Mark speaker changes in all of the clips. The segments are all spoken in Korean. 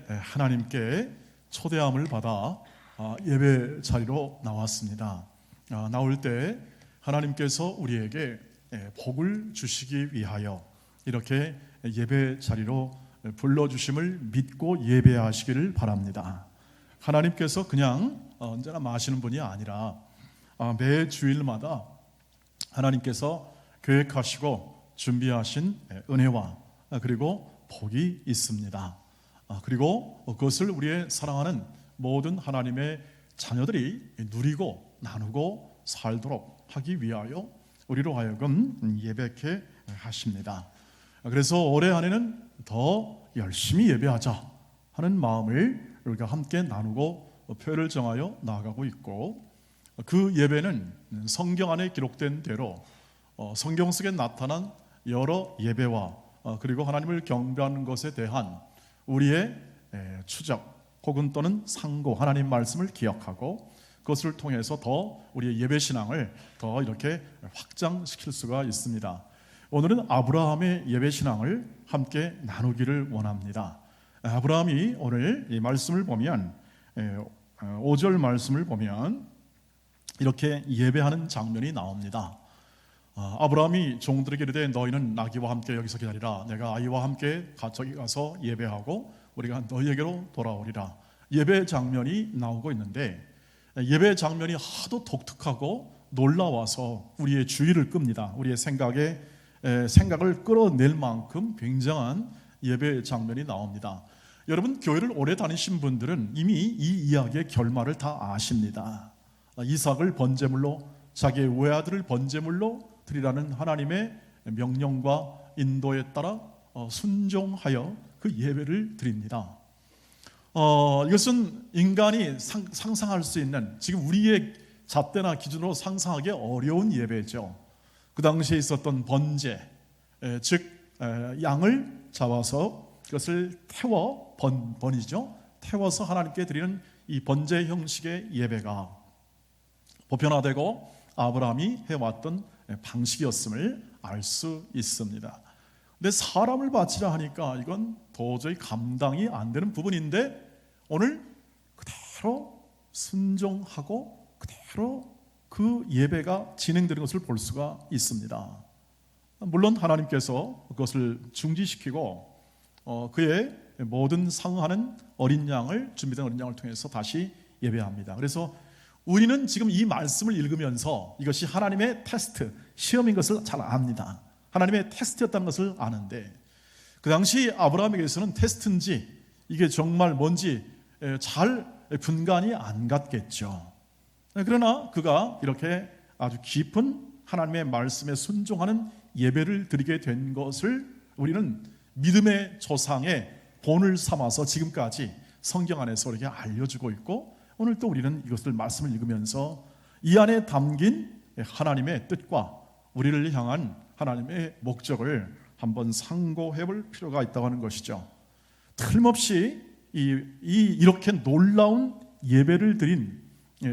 Speaker 1: 하나님께 초대함을 받아 예배 자리로 나왔습니다. 나올 때 하나님께서 우리에게 복을 주시기 위하여 이렇게 예배 자리로 불러주심을 믿고 예배하시기를 바랍니다. 하나님께서 그냥 언제나 마시는 분이 아니라 매 주일마다 하나님께서 계획하시고 준비하신 은혜와 그리고 복이 있습니다. 그리고 그것을 우리의 사랑하는 모든 하나님의 자녀들이 누리고 나누고 살도록 하기 위하여 우리로 하여금 예배케 하십니다. 그래서 올해 안에는 더 열심히 예배하자 하는 마음을 우리가 함께 나누고 표를 정하여 나아가고 있고, 그 예배는 성경 안에 기록된 대로 성경 속에 나타난 여러 예배와 그리고 하나님을 경배하는 것에 대한 우리의 추적 혹은 또는 상고, 하나님 말씀을 기억하고 그것을 통해서 더 우리의 예배 신앙을 더 이렇게 확장시킬 수가 있습니다. 오늘은 아브라함의 예배 신앙을 함께 나누기를 원합니다. 아브라함이 오늘 이 말씀을 보면 5절 말씀을 보면 이렇게 예배하는 장면이 나옵니다. 아브라함이 종들에게 이르되 너희는 나귀와 함께 여기서 기다리라. 내가 아이와 함께 저기 가서 예배하고 우리가 너희에게로 돌아오리라. 예배 장면이 나오고 있는데, 예배 장면이 하도 독특하고 놀라워서 우리의 주의를 끕니다. 우리의 생각을 끌어낼 만큼 굉장한 예배 장면이 나옵니다. 여러분, 교회를 오래 다니신 분들은 이미 이 이야기의 결말을 다 아십니다. 이삭을 번제물로, 자기의 외아들을 번제물로 드리라는 하나님의 명령과 인도에 따라 순종하여 그 예배를 드립니다. 이것은 인간이 상상할 수 있는, 지금 우리의 잣대나 기준으로 상상하기 어려운 예배죠. 그 당시에 있었던 번제, 즉 양을 잡아서 그것을 태워, 번이죠, 태워서 하나님께 드리는 이 번제 형식의 예배가 보편화되고 아브라함이 해왔던 방식이었음을 알 수 있습니다. 근데 사람을 바치라 하니까 이건 도저히 감당이 안 되는 부분인데, 오늘 그대로 순종하고 그대로 그 예배가 진행되는 것을 볼 수가 있습니다. 물론 하나님께서 그것을 중지시키고 그의 모든 상응하는 어린 양을, 준비된 어린 양을 통해서 다시 예배합니다. 그래서 우리는 지금 이 말씀을 읽으면서 이것이 하나님의 테스트, 시험인 것을 잘 압니다. 하나님의 테스트였다는 것을 아는데, 그 당시 아브라함에게서는 테스트인지 이게 정말 뭔지 잘 분간이 안 갔겠죠. 그러나 그가 이렇게 아주 깊은 하나님의 말씀에 순종하는 예배를 드리게 된 것을 우리는 믿음의 조상의 본을 삼아서 지금까지 성경 안에서 우리에게 알려주고 있고, 오늘 또 우리는 이것을 말씀을 읽으면서 이 안에 담긴 하나님의 뜻과 우리를 향한 하나님의 목적을 한번 상고해 볼 필요가 있다고 하는 것이죠. 틀림없이 이렇게 놀라운 예배를 드린,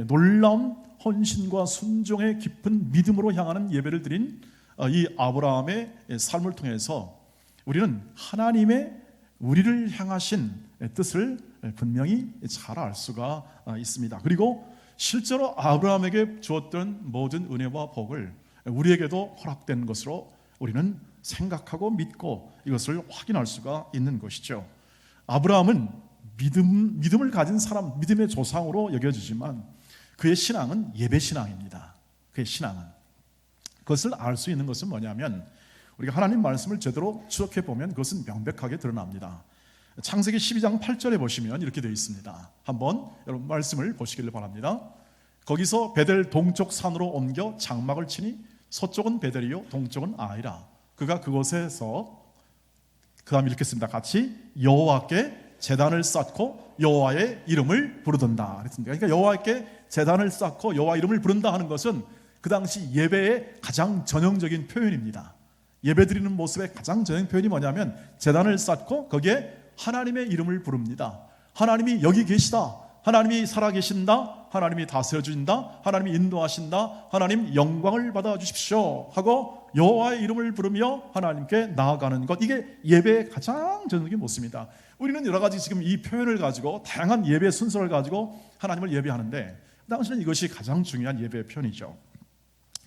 Speaker 1: 놀라운 헌신과 순종의 깊은 믿음으로 향하는 예배를 드린 이 아브라함의 삶을 통해서 우리는 하나님의 우리를 향하신 뜻을 분명히 잘 알 수가 있습니다. 그리고 실제로 아브라함에게 주었던 모든 은혜와 복을 우리에게도 허락된 것으로 우리는 생각하고 믿고 이것을 확인할 수가 있는 것이죠. 아브라함은 믿음을 가진 사람, 믿음의 조상으로 여겨지지만 그의 신앙은 예배 신앙입니다. 그의 신앙은, 그것을 알 수 있는 것은 뭐냐면, 우리가 하나님 말씀을 제대로 추적해 보면 그것은 명백하게 드러납니다. 창세기 12장 8절에 보시면 이렇게 되어 있습니다. 한번 여러분 말씀을 보시기를 바랍니다. 거기서 베델 동쪽 산으로 옮겨 장막을 치니 서쪽은 베델이요 동쪽은 아이라. 그가 그곳에서, 그 다음 읽겠습니다. 같이 여호와께 제단을 쌓고 여호와의 이름을 부르던다 그랬습니다. 그러니까 여호와께 제단을 쌓고 여호와 이름을 부른다 하는 것은 그 당시 예배의 가장 전형적인 표현입니다. 예배드리는 모습의 가장 전형 표현이 뭐냐면 제단을 쌓고 거기에 하나님의 이름을 부릅니다. 하나님이 여기 계시다, 하나님이 살아계신다, 하나님이 다스려주신다, 하나님이 인도하신다, 하나님 영광을 받아주십시오 하고 여호와의 이름을 부르며 하나님께 나아가는 것, 이게 예배의 가장 전형적인 모습입니다. 우리는 여러 가지 지금 이 표현을 가지고 다양한 예배 순서를 가지고 하나님을 예배하는데 당시는 이것이 가장 중요한 예배의 표현이죠.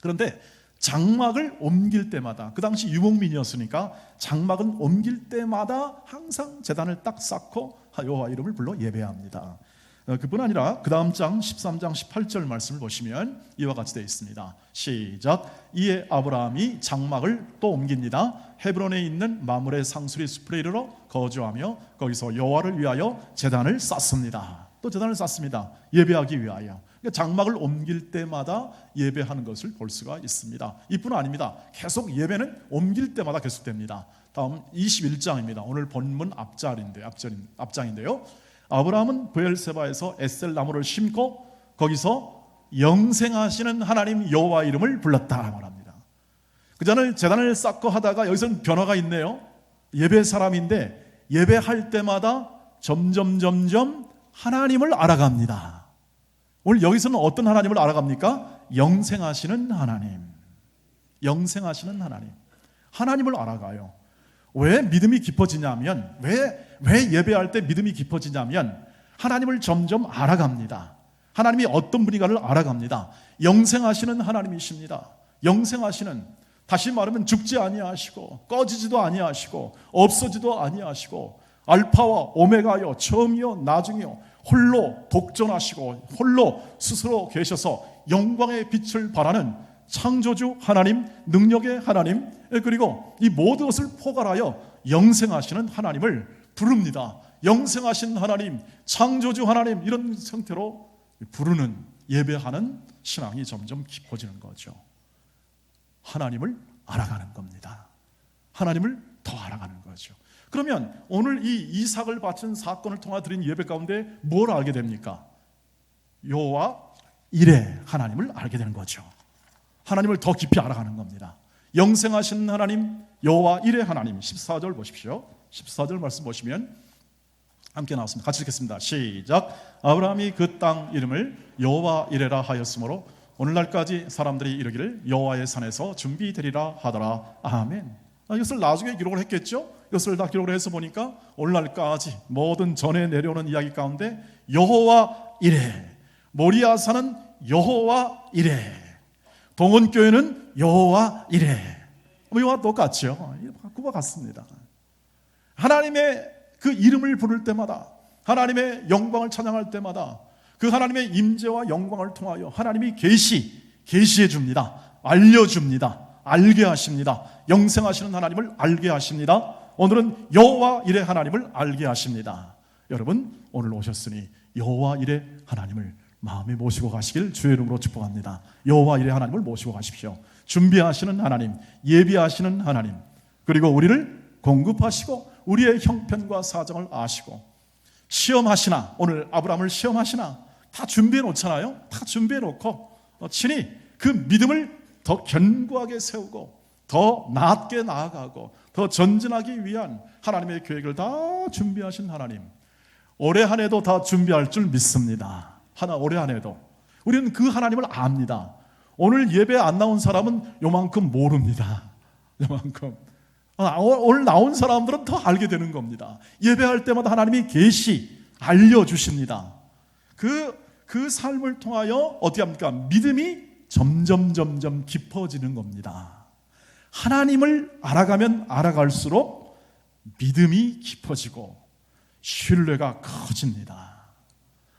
Speaker 1: 그런데 장막을 옮길 때마다, 그 당시 유목민이었으니까 장막은 옮길 때마다 항상 제단을 딱 쌓고 여호와 이름을 불러 예배합니다. 그뿐 아니라 그 다음 장 13장 18절 말씀을 보시면 이와 같이 되어 있습니다. 시작. 이에 아브라함이 장막을 또 옮깁니다. 헤브론에 있는 마므레 상수리 숲에 이르러 거주하며 거기서 여호와를 위하여 제단을 쌓습니다. 또 제단을 쌓습니다. 예배하기 위하여. 그러니까 장막을 옮길 때마다 예배하는 것을 볼 수가 있습니다. 이뿐 아닙니다. 계속 예배는 옮길 때마다 계속됩니다. 다음 21장입니다. 오늘 본문 앞장인데요. 아브라함은 브엘세바에서 에셀 나무를 심고 거기서 영생하시는 하나님 여호와 이름을 불렀다 말합니다. 그 전에 제단을 쌓고 하다가 여기서는 변화가 있네요. 예배 사람인데 예배할 때마다 점점 하나님을 알아갑니다. 오늘 여기서는 어떤 하나님을 알아갑니까? 영생하시는 하나님. 영생하시는 하나님. 하나님을 알아가요. 왜 믿음이 깊어지냐면, 왜 예배할 때 믿음이 깊어지냐면 하나님을 점점 알아갑니다. 하나님이 어떤 분인가를 알아갑니다. 영생하시는 하나님이십니다. 영생하시는, 다시 말하면 죽지 아니하시고 꺼지지도 아니하시고 없어지도 아니하시고 알파와 오메가요, 처음이요 나중이요, 홀로 독존하시고 홀로 스스로 계셔서 영광의 빛을 발하는 창조주 하나님, 능력의 하나님, 그리고 이 모든 것을 포괄하여 영생하시는 하나님을 부릅니다. 영생하신 하나님, 창조주 하나님, 이런 형태로 부르는, 예배하는 신앙이 점점 깊어지는 거죠. 하나님을 알아가는 겁니다. 하나님을 더 알아가는 거죠. 그러면 오늘 이 이삭을 바친 사건을 통해 드린 예배 가운데 뭘 알게 됩니까? 여호와 이레 하나님을 알게 되는 거죠. 하나님을 더 깊이 알아가는 겁니다. 영생하신 하나님, 여호와 이레 하나님. 14절 보십시오. 14절 말씀 보시면 함께 나왔습니다. 같이 읽겠습니다. 시작. 아브라함이 그 땅 이름을 여호와 이레라 하였으므로 오늘날까지 사람들이 이르기를 여호와의 산에서 준비되리라 하더라. 아멘. 이것을 나중에 기록을 했겠죠. 이것을 다 기록을 해서 보니까 오늘날까지 모든 전에 내려오는 이야기 가운데 여호와 이레, 모리아산은 여호와 이레, 동원교회는 여호와 이레, 이와 똑같죠. 바꾸어 같습니다. 하나님의 그 이름을 부를 때마다, 하나님의 영광을 찬양할 때마다 그 하나님의 임재와 영광을 통하여 하나님이 계시해 줍니다. 알려줍니다. 알게 하십니다. 영생하시는 하나님을 알게 하십니다. 오늘은 여호와 이레 하나님을 알게 하십니다. 여러분, 오늘 오셨으니 여호와 이레 하나님을 마음에 모시고 가시길 주의 이름으로 축복합니다. 여호와 이레 하나님을 모시고 가십시오. 준비하시는 하나님, 예비하시는 하나님, 그리고 우리를 공급하시고 우리의 형편과 사정을 아시고 시험하시나, 오늘 아브라함을 시험하시나 다 준비해 놓잖아요. 다 준비해 놓고 친히 그 믿음을 더 견고하게 세우고 더 낮게 나아가고 더 전진하기 위한 하나님의 계획을 다 준비하신 하나님, 올해 한 해도 다 준비할 줄 믿습니다. 올해 한 해도 우리는 그 하나님을 압니다. 오늘 예배 안 나온 사람은 요만큼 모릅니다. 요만큼. 오늘 나온 사람들은 더 알게 되는 겁니다. 예배할 때마다 하나님이 알려주십니다. 그 삶을 통하여 어떻게 합니까? 믿음이 점점 깊어지는 겁니다. 하나님을 알아가면 알아갈수록 믿음이 깊어지고 신뢰가 커집니다.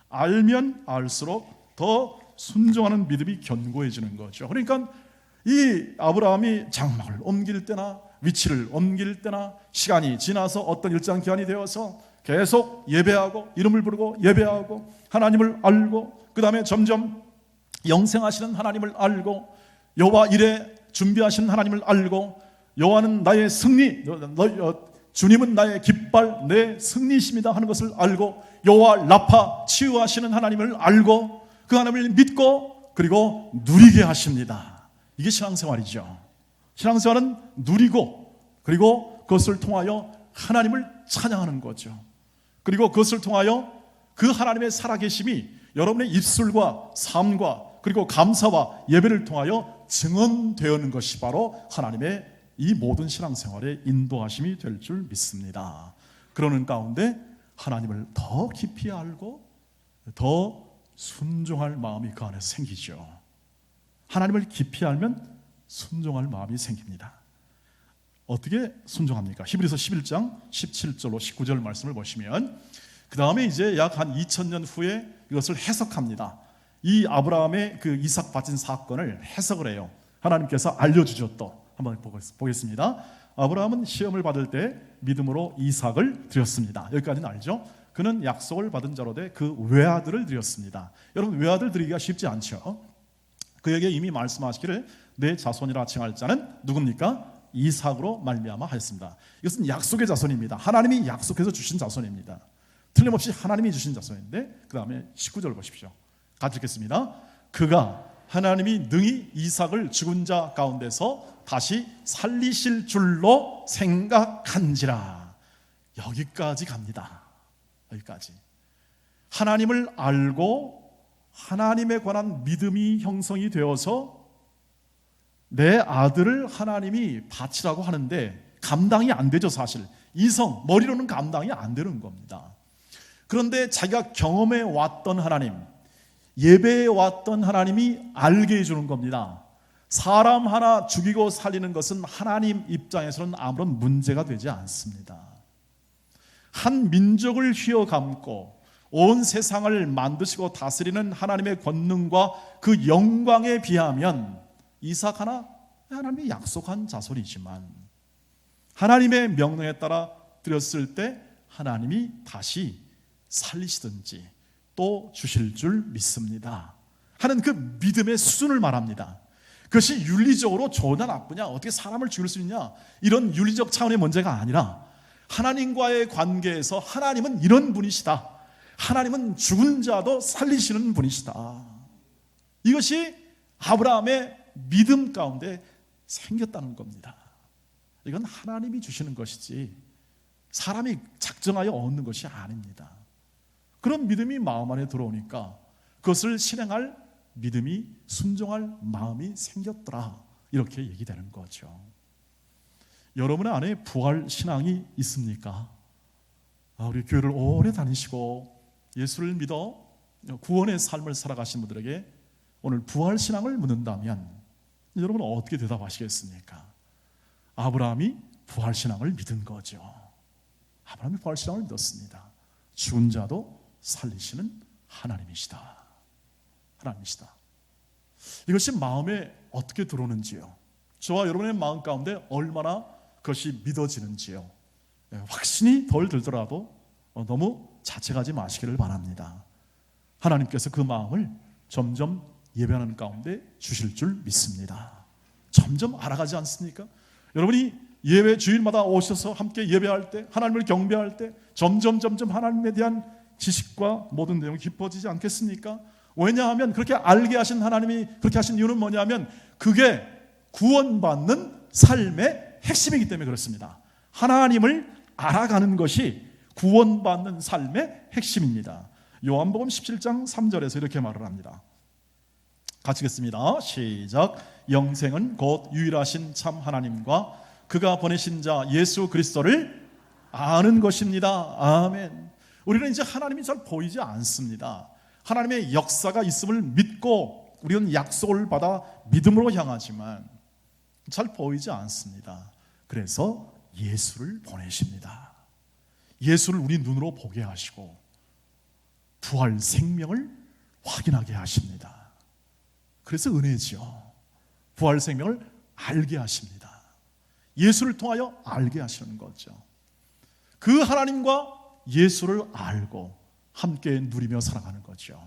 Speaker 1: 알면 알수록 더 순종하는 믿음이 견고해지는 거죠. 그러니까 이 아브라함이 장막을 옮길 때나 위치를 옮길 때나 시간이 지나서 어떤 일정 기간이 되어서 계속 예배하고 이름을 부르고 예배하고 하나님을 알고 그 다음에 점점 영생하시는 하나님을 알고 여호와 이레 준비하시는 하나님을 알고 여호와는 나의 승리, 주님은 나의 깃발, 내 승리이십니다 하는 것을 알고 여호와 라파 치유하시는 하나님을 알고 그 하나님을 믿고 그리고 누리게 하십니다. 이게 신앙생활이죠. 신앙생활은 누리고 그리고 그것을 통하여 하나님을 찬양하는 거죠. 그리고 그것을 통하여 그 하나님의 살아계심이 여러분의 입술과 삶과 그리고 감사와 예배를 통하여 증언되는 것이 바로 하나님의 이 모든 신앙생활의 인도하심이 될 줄 믿습니다. 그러는 가운데 하나님을 더 깊이 알고 더 순종할 마음이 그 안에 생기죠. 하나님을 깊이 알면 순종할 마음이 생깁니다. 어떻게 순종합니까? 히브리서 11장 17절로 19절 말씀을 보시면 그 다음에 이제 약 한 2000년 후에 이것을 해석합니다. 이 아브라함의 그 이삭 바친 사건을 해석을 해요. 하나님께서 알려주셨다. 한번 보겠습니다. 아브라함은 시험을 받을 때 믿음으로 이삭을 드렸습니다. 여기까지는 알죠? 그는 약속을 받은 자로 돼 그 외아들을 드렸습니다. 여러분, 외아들 드리기가 쉽지 않죠. 그에게 이미 말씀하시기를 내 자손이라 칭할 자는 누굽니까? 이삭으로 말미암아 하였습니다. 이것은 약속의 자손입니다. 하나님이 약속해서 주신 자손입니다. 틀림없이 하나님이 주신 자손인데 그 다음에 19절 보십시오. 같이 읽겠습니다. 그가 하나님이 능히 이삭을 죽은 자 가운데서 다시 살리실 줄로 생각한지라. 여기까지 갑니다. 여기까지. 하나님을 알고 하나님에 관한 믿음이 형성이 되어서 내 아들을 하나님이 바치라고 하는데 감당이 안 되죠. 사실 이성, 머리로는 감당이 안 되는 겁니다. 그런데 자기가 경험해 왔던 하나님, 예배해 왔던 하나님이 알게 해주는 겁니다. 사람 하나 죽이고 살리는 것은 하나님 입장에서는 아무런 문제가 되지 않습니다. 한 민족을 휘어감고 온 세상을 만드시고 다스리는 하나님의 권능과 그 영광에 비하면 이삭 하나 하나님이 약속한 자손이지만 하나님의 명령에 따라 드렸을 때 하나님이 다시 살리시든지 또 주실 줄 믿습니다 하는 그 믿음의 수준을 말합니다. 그것이 윤리적으로 좋으냐 나쁘냐, 어떻게 사람을 죽일 수 있냐, 이런 윤리적 차원의 문제가 아니라 하나님과의 관계에서 하나님은 이런 분이시다, 하나님은 죽은 자도 살리시는 분이시다, 이것이 아브라함의 믿음 가운데 생겼다는 겁니다. 이건 하나님이 주시는 것이지 사람이 작정하여 얻는 것이 아닙니다. 그런 믿음이 마음 안에 들어오니까 그것을 실행할 믿음이, 순종할 마음이 생겼더라, 이렇게 얘기되는 거죠. 여러분의 안에 부활 신앙이 있습니까? 우리 교회를 오래 다니시고 예수를 믿어 구원의 삶을 살아가신 분들에게 오늘 부활 신앙을 묻는다면 여러분은 어떻게 대답하시겠습니까? 아브라함이 부활 신앙을 믿은 거죠. 아브라함이 부활 신앙을 믿었습니다. 죽은 자도 살리시는 하나님이시다. 하나님이시다. 이것이 마음에 어떻게 들어오는지요, 저와 여러분의 마음 가운데 얼마나 그것이 믿어지는지요, 확신이 덜 들더라도 너무 자책하지 마시기를 바랍니다. 하나님께서 그 마음을 점점 예배하는 가운데 주실 줄 믿습니다. 점점 알아가지 않습니까? 여러분이 예배 주일마다 오셔서 함께 예배할 때, 하나님을 경배할 때 점점 하나님에 대한 지식과 모든 내용이 깊어지지 않겠습니까? 왜냐하면 그렇게 알게 하신 하나님이 그렇게 하신 이유는 뭐냐면 그게 구원받는 삶의 핵심이기 때문에 그렇습니다. 하나님을 알아가는 것이 구원받는 삶의 핵심입니다. 요한복음 17장 3절에서 이렇게 말을 합니다. 같이 읽겠습니다. 시작. 영생은 곧 유일하신 참 하나님과 그가 보내신 자 예수 그리스도를 아는 것입니다. 아멘. 우리는 이제 하나님이 잘 보이지 않습니다. 하나님의 역사가 있음을 믿고 우리는 약속을 받아 믿음으로 향하지만 잘 보이지 않습니다. 그래서 예수를 보내십니다. 예수를 우리 눈으로 보게 하시고 부활 생명을 확인하게 하십니다. 그래서 은혜지요. 부활 생명을 알게 하십니다. 예수를 통하여 알게 하시는 거죠. 그 하나님과 예수를 알고 함께 누리며 살아가는 거죠.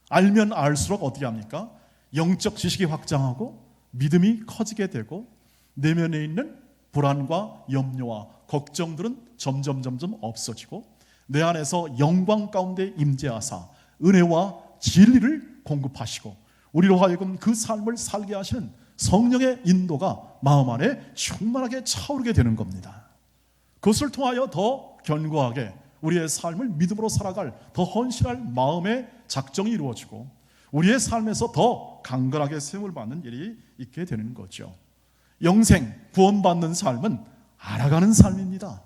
Speaker 1: 알면 알수록 어떻게 합니까? 영적 지식이 확장하고 믿음이 커지게 되고 내면에 있는 불안과 염려와 걱정들은 점점 없어지고 내 안에서 영광 가운데 임재하사 은혜와 진리를 공급하시고 우리로 하여금 그 삶을 살게 하시는 성령의 인도가 마음 안에 충만하게 차오르게 되는 겁니다. 그것을 통하여 더 견고하게 우리의 삶을 믿음으로 살아갈 더 헌신할 마음의 작정이 이루어지고 우리의 삶에서 더 강건하게 세움을 받는 일이 있게 되는 거죠. 영생, 구원받는 삶은 알아가는 삶입니다.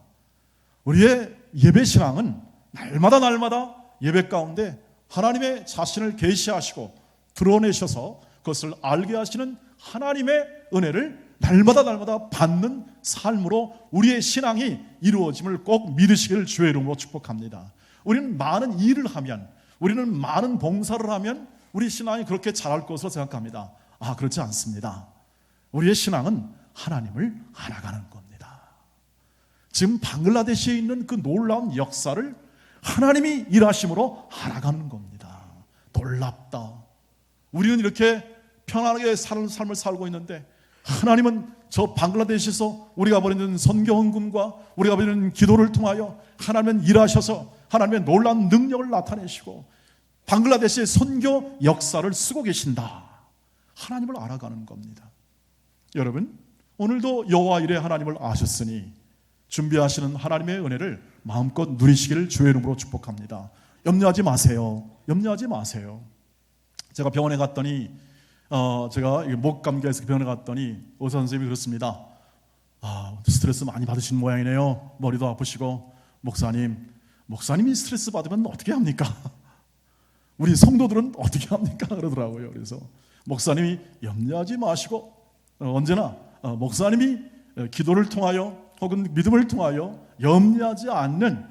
Speaker 1: 우리의 예배 신앙은 날마다 예배 가운데 하나님의 자신을 계시하시고 드러내셔서 그것을 알게 하시는 하나님의 은혜를 날마다 받는 삶으로 우리의 신앙이 이루어짐을 꼭 믿으시기를 주의 이름으로 축복합니다. 우리는 많은 일을 하면, 우리는 많은 봉사를 하면 우리 신앙이 그렇게 자랄 것으로 생각합니다. 그렇지 않습니다. 우리의 신앙은 하나님을 알아가는 겁니다. 지금 방글라데시에 있는 그 놀라운 역사를 하나님이 일하심으로 알아가는 겁니다. 놀랍다. 우리는 이렇게 편안하게 사는 삶을 살고 있는데 하나님은 저 방글라데시에서 우리가 벌이는 선교 헌금과 우리가 벌이는 기도를 통하여 하나님은 일하셔서 하나님의 놀라운 능력을 나타내시고 방글라데시의 선교 역사를 쓰고 계신다. 하나님을 알아가는 겁니다. 여러분, 오늘도 여호와 이레 하나님을 아셨으니 준비하시는 하나님의 은혜를 마음껏 누리시기를 주의 이름으로 축복합니다. 염려하지 마세요. 염려하지 마세요. 제가 병원에 갔더니 제가 목 감기에서 병원에 갔더니 의사 선생님이 그렇습니다. 스트레스 많이 받으신 모양이네요. 머리도 아프시고. 목사님이 스트레스 받으면 어떻게 합니까? 우리 성도들은 어떻게 합니까? 그러더라고요. 그래서 목사님이 염려하지 마시고 언제나 목사님이 기도를 통하여 혹은 믿음을 통하여 염려하지 않는,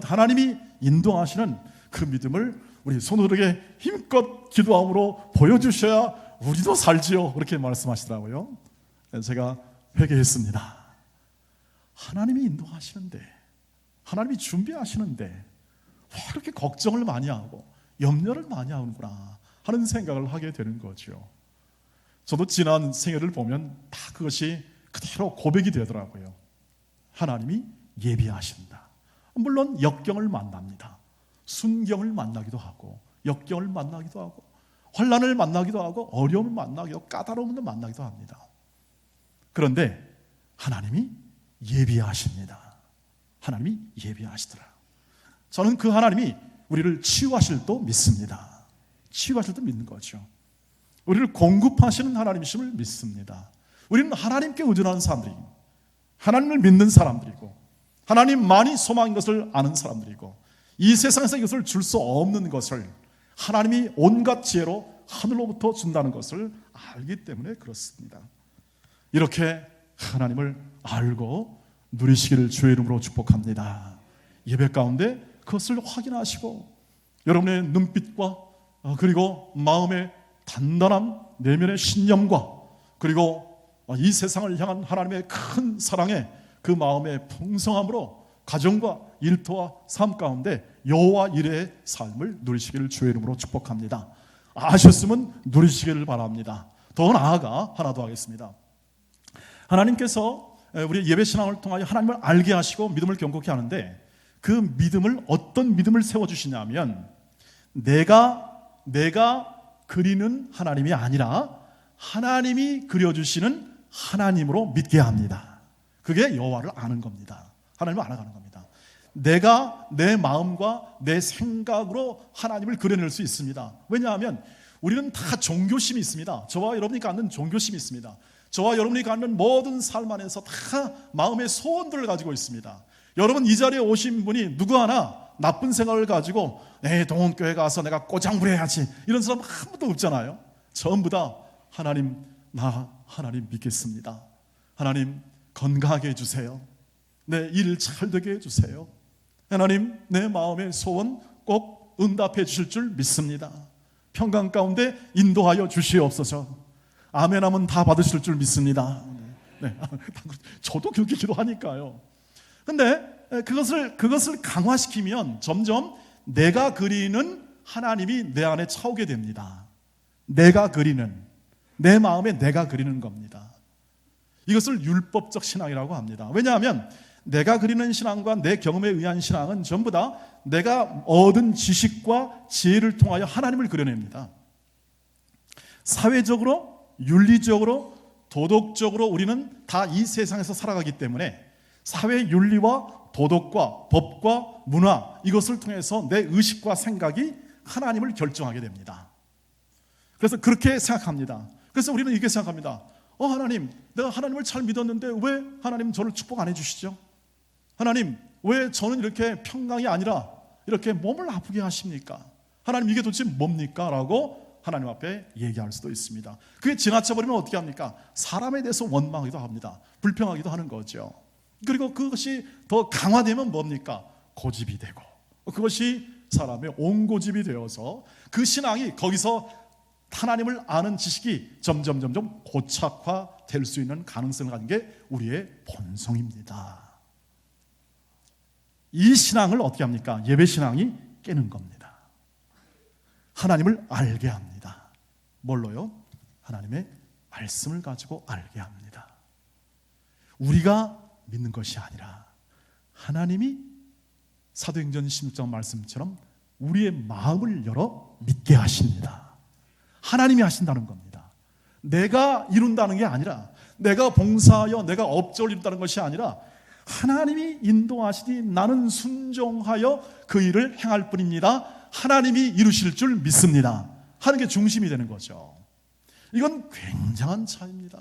Speaker 1: 하나님이 인도하시는 그 믿음을 우리 성도들에게 힘껏 기도함으로 보여주셔야 우리도 살지요. 그렇게 말씀하시더라고요. 제가 회개했습니다. 하나님이 인도하시는데, 하나님이 준비하시는데 왜 그렇게 걱정을 많이 하고 염려를 많이 하는구나 하는 생각을 하게 되는 거죠. 저도 지난 생애를 보면 다 그것이 그대로 고백이 되더라고요. 하나님이 예비하신다. 물론 역경을 만납니다. 순경을 만나기도 하고 역경을 만나기도 하고 환난을 만나기도 하고 어려움을 만나기도 하고 까다로움을 만나기도 합니다. 그런데 하나님이 예비하십니다. 하나님이 예비하시더라. 저는 그 하나님이 우리를 치유하실 도 믿습니다. 치유하실 도 믿는 거죠. 우리를 공급하시는 하나님이심을 믿습니다. 우리는 하나님께 의존하는 사람들이고 하나님을 믿는 사람들이고 하나님만이 소망인 것을 아는 사람들이고 이 세상에서 이것을 줄 수 없는 것을 하나님이 온갖 지혜로 하늘로부터 준다는 것을 알기 때문에 그렇습니다. 이렇게 하나님을 알고 누리시기를 주의 이름으로 축복합니다. 예배 가운데 그것을 확인하시고 여러분의 눈빛과 그리고 마음의 단단한 내면의 신념과 그리고 이 세상을 향한 하나님의 큰 사랑에 그 마음의 풍성함으로 가정과 일터와 삶 가운데 여호와 이레의 삶을 누리시기를 주의 이름으로 축복합니다. 아셨으면 누리시기를 바랍니다. 더 나아가 하나 더 하겠습니다. 하나님께서 우리 예배 신앙을 통하여 하나님을 알게 하시고 믿음을 견고케 하는데 그 믿음을 어떤 믿음을 세워주시냐면 내가 그리는 하나님이 아니라 하나님이 그려주시는 하나님으로 믿게 합니다. 그게 여호와를 아는 겁니다. 하나님을 알아가는 겁니다. 내가 내 마음과 내 생각으로 하나님을 그려낼 수 있습니다. 왜냐하면 우리는 다 종교심이 있습니다. 저와 여러분이 갖는 종교심이 있습니다. 저와 여러분이 갖는 모든 삶 안에서 다 마음의 소원들을 가지고 있습니다. 여러분 이 자리에 오신 분이 누구 하나 나쁜 생각을 가지고 내 동원교회 가서 내가 꼬장부려야지 이런 사람 한 번도 없잖아요. 전부 다 하나님, 나 하나님 믿겠습니다. 하나님 건강하게 해주세요. 내 일 잘 되게 해주세요. 하나님 내 마음의 소원 꼭 응답해 주실 줄 믿습니다. 평강 가운데 인도하여 주시옵소서. 아멘 하면 다 받으실 줄 믿습니다. 네. 저도 그렇게 기도하니까요. 근데 그것을 강화시키면 점점 내가 그리는 하나님이 내 안에 차오게 됩니다. 내가 그리는, 내 마음에 내가 그리는 겁니다. 이것을 율법적 신앙이라고 합니다. 왜냐하면 내가 그리는 신앙과 내 경험에 의한 신앙은 전부 다 내가 얻은 지식과 지혜를 통하여 하나님을 그려냅니다. 사회적으로, 윤리적으로, 도덕적으로 우리는 다 이 세상에서 살아가기 때문에 사회 윤리와 도덕과 법과 문화 이것을 통해서 내 의식과 생각이 하나님을 결정하게 됩니다. 그래서 그렇게 생각합니다. 그래서 우리는 이렇게 생각합니다. 하나님, 내가 하나님을 잘 믿었는데 왜 하나님 저를 축복 안 해주시죠? 하나님, 왜 저는 이렇게 평강이 아니라 이렇게 몸을 아프게 하십니까? 하나님 이게 도대체 뭡니까? 라고 하나님 앞에 얘기할 수도 있습니다. 그게 지나쳐버리면 어떻게 합니까? 사람에 대해서 원망하기도 합니다. 불평하기도 하는 거죠. 그리고 그것이 더 강화되면 뭡니까? 고집이 되고, 그것이 사람의 온고집이 되어서 그 신앙이 거기서 하나님을 아는 지식이 점점 고착화될 수 있는 가능성을 가진 게 우리의 본성입니다. 이 신앙을 어떻게 합니까? 예배 신앙이 깨는 겁니다. 하나님을 알게 합니다. 뭘로요? 하나님의 말씀을 가지고 알게 합니다. 우리가 믿는 것이 아니라 하나님이 사도행전 16장 말씀처럼 우리의 마음을 열어 믿게 하십니다. 하나님이 하신다는 겁니다. 내가 이룬다는 게 아니라, 내가 봉사하여 내가 업적을 이룬다는 것이 아니라 하나님이 인도하시니 나는 순종하여 그 일을 행할 뿐입니다. 하나님이 이루실 줄 믿습니다 하는 게 중심이 되는 거죠. 이건 굉장한 차이입니다.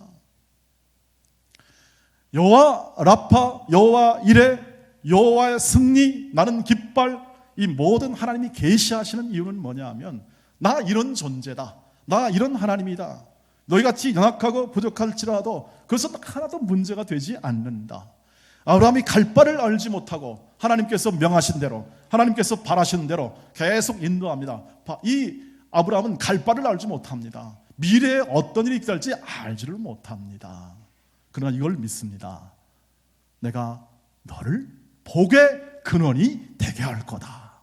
Speaker 1: 여호와 라파, 여호와 이레, 여호와의 승리, 나는 깃발, 이 모든 하나님이 계시하시는 이유는 뭐냐 하면, 나 이런 존재다, 나 이런 하나님이다, 너희같이 연약하고 부족할지라도 그것은 하나도 문제가 되지 않는다. 아브라함이 갈 바를 알지 못하고 하나님께서 명하신 대로, 하나님께서 바라시는 대로 계속 인도합니다. 이 아브라함은 갈 바를 알지 못합니다. 미래에 어떤 일이 기다릴지 알지를 못합니다. 그러나 이걸 믿습니다. 내가 너를 복의 근원이 되게 할 거다.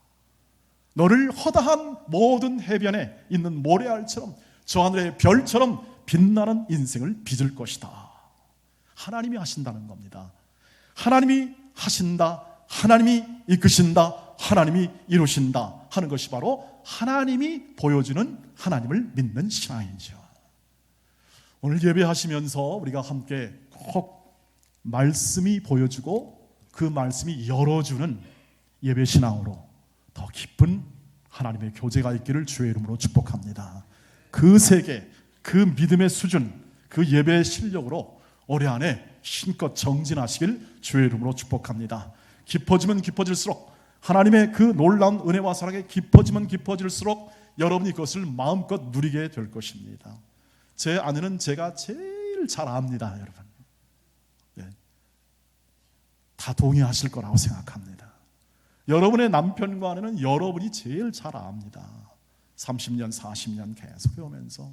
Speaker 1: 너를 허다한 모든 해변에 있는 모래알처럼, 저 하늘의 별처럼 빛나는 인생을 빚을 것이다. 하나님이 하신다는 겁니다. 하나님이 하신다, 하나님이 이끄신다, 하나님이 이루신다 하는 것이 바로 하나님이 보여주는 하나님을 믿는 신앙이죠. 오늘 예배하시면서 우리가 함께 꼭 말씀이 보여주고 그 말씀이 열어주는 예배 신앙으로 더 깊은 하나님의 교제가 있기를 주의 이름으로 축복합니다. 그 세계, 그 믿음의 수준, 그 예배의 실력으로 올해 안에 신껏 정진하시길 주의 이름으로 축복합니다. 깊어지면 깊어질수록, 하나님의 그 놀라운 은혜와 사랑에 깊어지면 깊어질수록 여러분이 그것을 마음껏 누리게 될 것입니다. 제 아내는 제가 제일 잘 압니다, 여러분. 네. 다 동의하실 거라고 생각합니다. 여러분의 남편과 아내는 여러분이 제일 잘 압니다. 30년, 40년 계속 해오면서.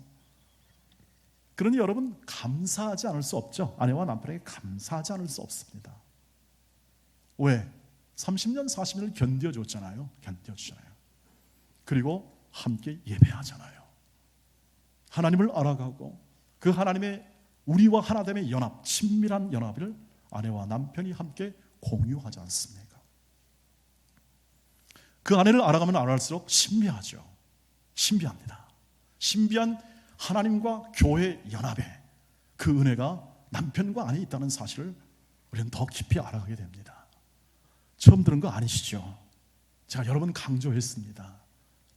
Speaker 1: 그러니 여러분 감사하지 않을 수 없죠. 아내와 남편에게 감사하지 않을 수 없습니다. 왜? 30년, 40년을 견뎌줬잖아요. 견뎌주잖아요. 그리고 함께 예배하잖아요. 하나님을 알아가고 그 하나님의 우리와 하나됨의 연합, 친밀한 연합을 아내와 남편이 함께 공유하지 않습니까? 그 아내를 알아가면 알아갈수록 신비하죠. 신비합니다. 신비한 하나님과 교회 연합의 그 은혜가 남편과 아내에 있다는 사실을 우리는 더 깊이 알아가게 됩니다. 처음 들은 거 아니시죠? 제가 여러 번 강조했습니다.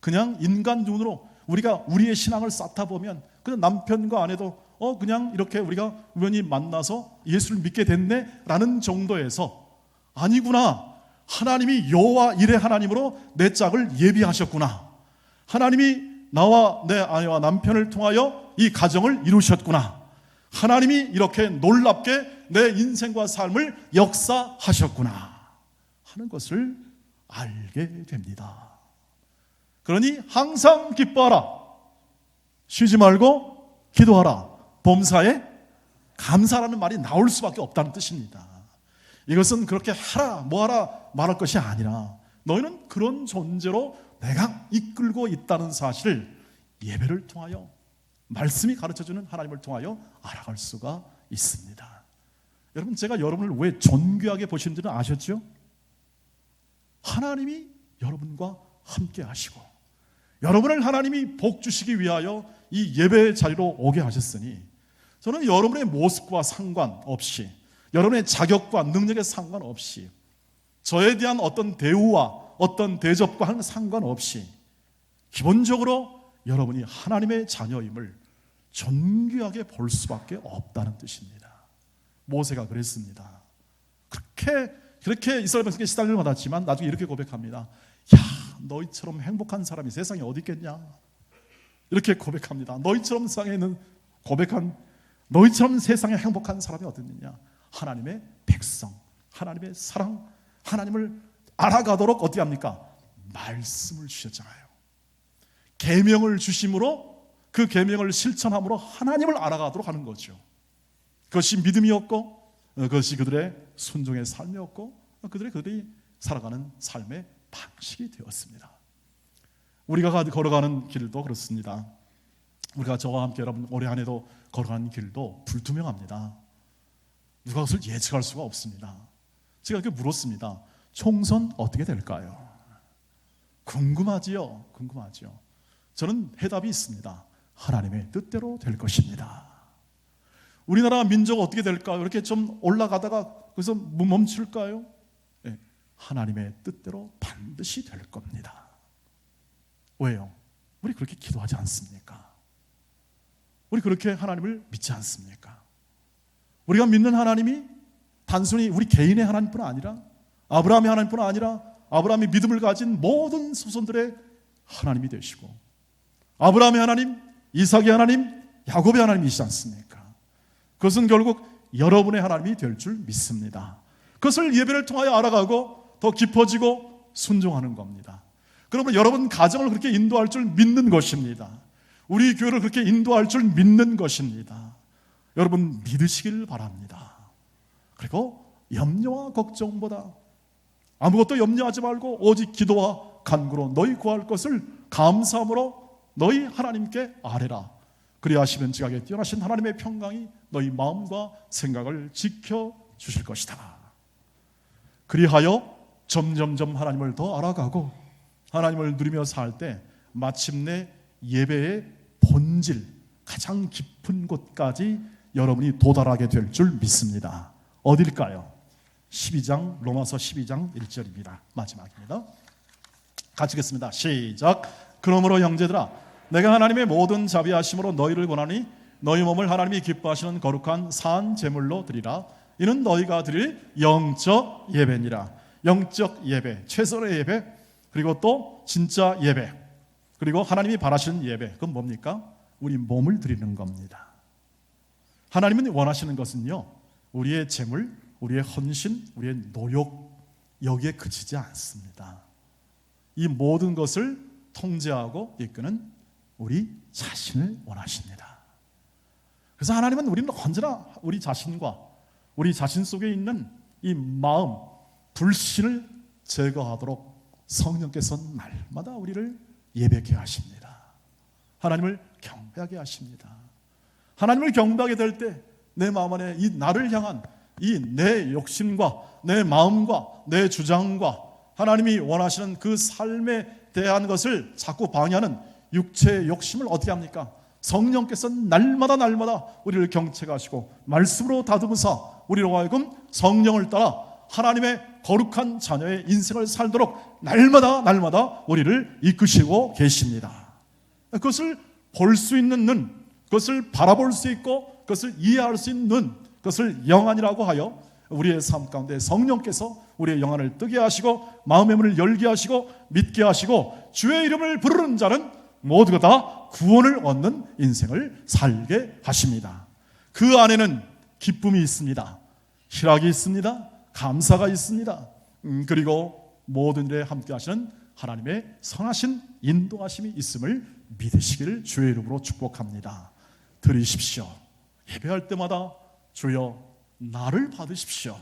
Speaker 1: 그냥 인간 눈으로 우리가 우리의 신앙을 쌓다 보면 그냥 남편과 아내도 그냥 이렇게 우리가 우연히 만나서 예수를 믿게 됐네 라는 정도에서, 아니구나, 하나님이 여호와 이레 하나님으로 내 짝을 예비하셨구나, 하나님이 나와 내 아내와 남편을 통하여 이 가정을 이루셨구나, 하나님이 이렇게 놀랍게 내 인생과 삶을 역사하셨구나 하는 것을 알게 됩니다. 그러니 항상 기뻐하라, 쉬지 말고 기도하라, 범사에 감사라는 말이 나올 수밖에 없다는 뜻입니다. 이것은 그렇게 하라 뭐하라 말할 것이 아니라 너희는 그런 존재로 내가 이끌고 있다는 사실을 예배를 통하여, 말씀이 가르쳐주는 하나님을 통하여 알아갈 수가 있습니다. 여러분, 제가 여러분을 왜 존귀하게 보시는지는 아셨죠? 하나님이 여러분과 함께 하시고 여러분을 하나님이 복 주시기 위하여 이 예배의 자리로 오게 하셨으니, 저는 여러분의 모습과 상관없이, 여러분의 자격과 능력에 상관없이, 저에 대한 어떤 대우와 어떤 대접과 하는 상관없이 기본적으로 여러분이 하나님의 자녀임을 존귀하게 볼 수밖에 없다는 뜻입니다. 모세가 그랬습니다. 그렇게 그렇게 이스라엘 백성에게 시달림을 받았지만 나중에 이렇게 고백합니다. 야, 너희처럼 행복한 사람이 세상에 어디 있겠냐? 이렇게 고백합니다. 너희처럼 세상에 있는 너희처럼 세상에 행복한 사람이 어디 있느냐? 하나님의 백성, 하나님의 사랑, 하나님을 알아가도록 어떻게 합니까? 말씀을 주셨잖아요. 계명을 주심으로 그 계명을 실천함으로 하나님을 알아가도록 하는 거죠. 그것이 믿음이었고, 그것이 그들의 순종의 삶이었고, 그들이 살아가는 삶의 방식이 되었습니다. 우리가 걸어가는 길도 그렇습니다. 우리가 저와 함께 여러분 올해 한 해도 걸어가는 길도 불투명합니다. 누가 그것을 예측할 수가 없습니다. 제가 이렇게 물었습니다. 총선 어떻게 될까요? 궁금하지요? 저는 해답이 있습니다. 하나님의 뜻대로 될 것입니다. 우리나라 민족 어떻게 될까요? 이렇게 좀 올라가다가 거기서 멈출까요? 네, 하나님의 뜻대로 반드시 될 겁니다. 왜요? 우리 그렇게 기도하지 않습니까? 우리 그렇게 하나님을 믿지 않습니까? 우리가 믿는 하나님이 단순히 우리 개인의 하나님뿐 아니라 아브라함의 하나님뿐 아니라 아브라함이 믿음을 가진 모든 후손들의 하나님이 되시고 아브라함의 하나님, 이삭의 하나님, 야곱의 하나님이시지 않습니까? 그것은 결국 여러분의 하나님이 될 줄 믿습니다. 그것을 예배를 통하여 알아가고 더 깊어지고 순종하는 겁니다. 그러면 여러분 가정을 그렇게 인도할 줄 믿는 것입니다. 우리 교회를 그렇게 인도할 줄 믿는 것입니다. 여러분 믿으시길 바랍니다. 그리고 염려와 걱정보다 아무것도 염려하지 말고 오직 기도와 간구로 너희 구할 것을 감사함으로 너희 하나님께 아뢰라. 그리하시면 지각에 뛰어나신 하나님의 평강이 너희 마음과 생각을 지켜주실 것이다. 그리하여 점점점 하나님을 더 알아가고 하나님을 누리며 살 때 마침내 예배의 본질, 가장 깊은 곳까지 여러분이 도달하게 될 줄 믿습니다. 어딜까요? 12장, 로마서 12장 1절입니다. 마지막입니다. 같이 읽겠습니다. 시작. 그러므로 형제들아, 내가 하나님의 모든 자비하심으로 너희를 권하니 너희 몸을 하나님이 기뻐하시는 거룩한 산 제물로 드리라. 이는 너희가 드릴 영적 예배니라. 영적 예배, 최선의 예배, 그리고 또 진짜 예배, 그리고 하나님이 바라시는 예배. 그건 뭡니까? 우리 몸을 드리는 겁니다. 하나님은 원하시는 것은요, 우리의 재물, 우리의 헌신, 우리의 노력, 여기에 그치지 않습니다. 이 모든 것을 통제하고 이끄는 우리 자신을 원하십니다. 그래서 하나님은 우리는 언제나 우리 자신과 우리 자신 속에 있는 이 마음, 불신을 제거하도록 성령께서 날마다 우리를 예배케 하십니다. 하나님을 경배하게 하십니다. 하나님을 경배하게 될 때 내 마음 안에 이 나를 향한 이 내 욕심과 내 마음과 내 주장과 하나님이 원하시는 그 삶에 대한 것을 자꾸 방해하는 육체의 욕심을 어떻게 합니까? 성령께서 날마다 우리를 경책하시고 말씀으로 다듬으사 우리로 하여금 성령을 따라 하나님의 거룩한 자녀의 인생을 살도록 날마다 우리를 이끄시고 계십니다. 그것을 볼 수 있는 눈, 그것을 바라볼 수 있고 그것을 이해할 수 있는 눈, 그것을 영안이라고 하여 우리의 삶 가운데 성령께서 우리의 영안을 뜨게 하시고 마음의 문을 열게 하시고 믿게 하시고 주의 이름을 부르는 자는 모두가 다 구원을 얻는 인생을 살게 하십니다. 그 안에는 기쁨이 있습니다. 희락이 있습니다. 감사가 있습니다. 그리고 모든 일에 함께 하시는 하나님의 선하신 인도하심이 있음을 믿으시기를 주의 이름으로 축복합니다. 드리십시오. 예배할 때마다 주여 나를 받으십시오.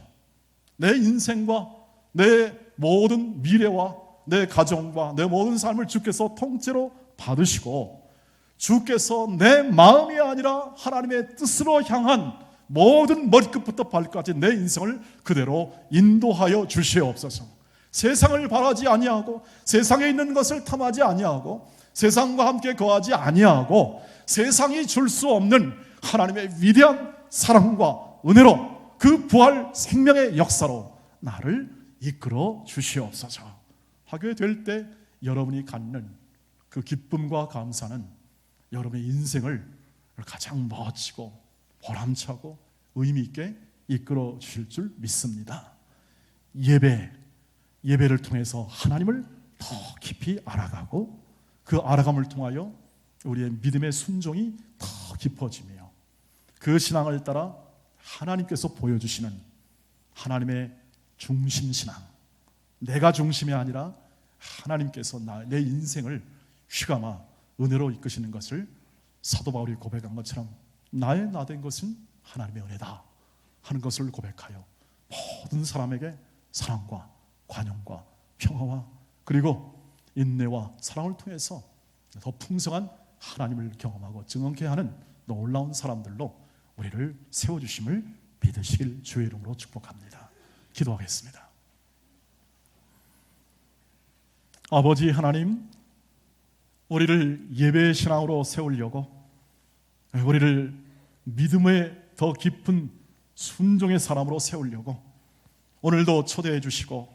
Speaker 1: 내 인생과 내 모든 미래와 내 가정과 내 모든 삶을 주께서 통째로 받으시고 주께서 내 마음이 아니라 하나님의 뜻으로 향한 모든 머리끝부터 발끝까지 내 인생을 그대로 인도하여 주시옵소서. 세상을 바라지 아니하고 세상에 있는 것을 탐하지 아니하고 세상과 함께 거하지 아니하고 세상이 줄 수 없는 하나님의 위대한 사랑과 은혜로 그 부활 생명의 역사로 나를 이끌어 주시옵소서 하게 될 때 여러분이 갖는 그 기쁨과 감사는 여러분의 인생을 가장 멋지고 보람차고 의미 있게 이끌어 주실 줄 믿습니다. 예배를 통해서 하나님을 더 깊이 알아가고 그 알아감을 통하여 우리의 믿음의 순종이 더 깊어지며 그 신앙을 따라 하나님께서 보여주시는 하나님의 중심신앙, 내가 중심이 아니라 하나님께서 내 인생을 휘감아 은혜로 이끄시는 것을 사도 바울이 고백한 것처럼 나의 나 된 것은 하나님의 은혜다 하는 것을 고백하여 모든 사람에게 사랑과 관용과 평화와 그리고 인내와 사랑을 통해서 더 풍성한 하나님을 경험하고 증언케 하는 놀라운 사람들로 우리를 세워주심을 믿으시길 주의 이름으로 축복합니다. 기도하겠습니다. 아버지 하나님, 우리를 예배의 신앙으로 세우려고 우리를 믿음의 더 깊은 순종의 사람으로 세우려고 오늘도 초대해 주시고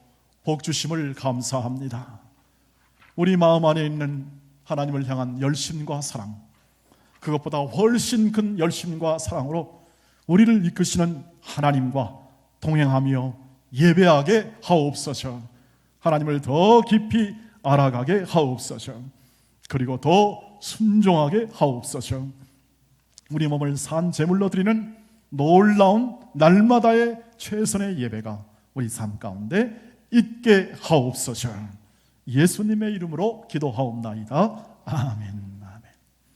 Speaker 1: 복 주심을 감사합니다. 우리 마음 안에 있는 하나님을 향한 열심과 사랑, 그것보다 훨씬 큰 열심과 사랑으로 우리를 이끄시는 하나님과 동행하며 예배하게 하옵소서. 하나님을 더 깊이 알아가게 하옵소서. 그리고 더 순종하게 하옵소서. 우리 몸을 산 제물로 드리는 놀라운 날마다의 최선의 예배가 우리 삶 가운데 있게 하옵소서. 예수님의 이름으로 기도하옵나이다. 아멘.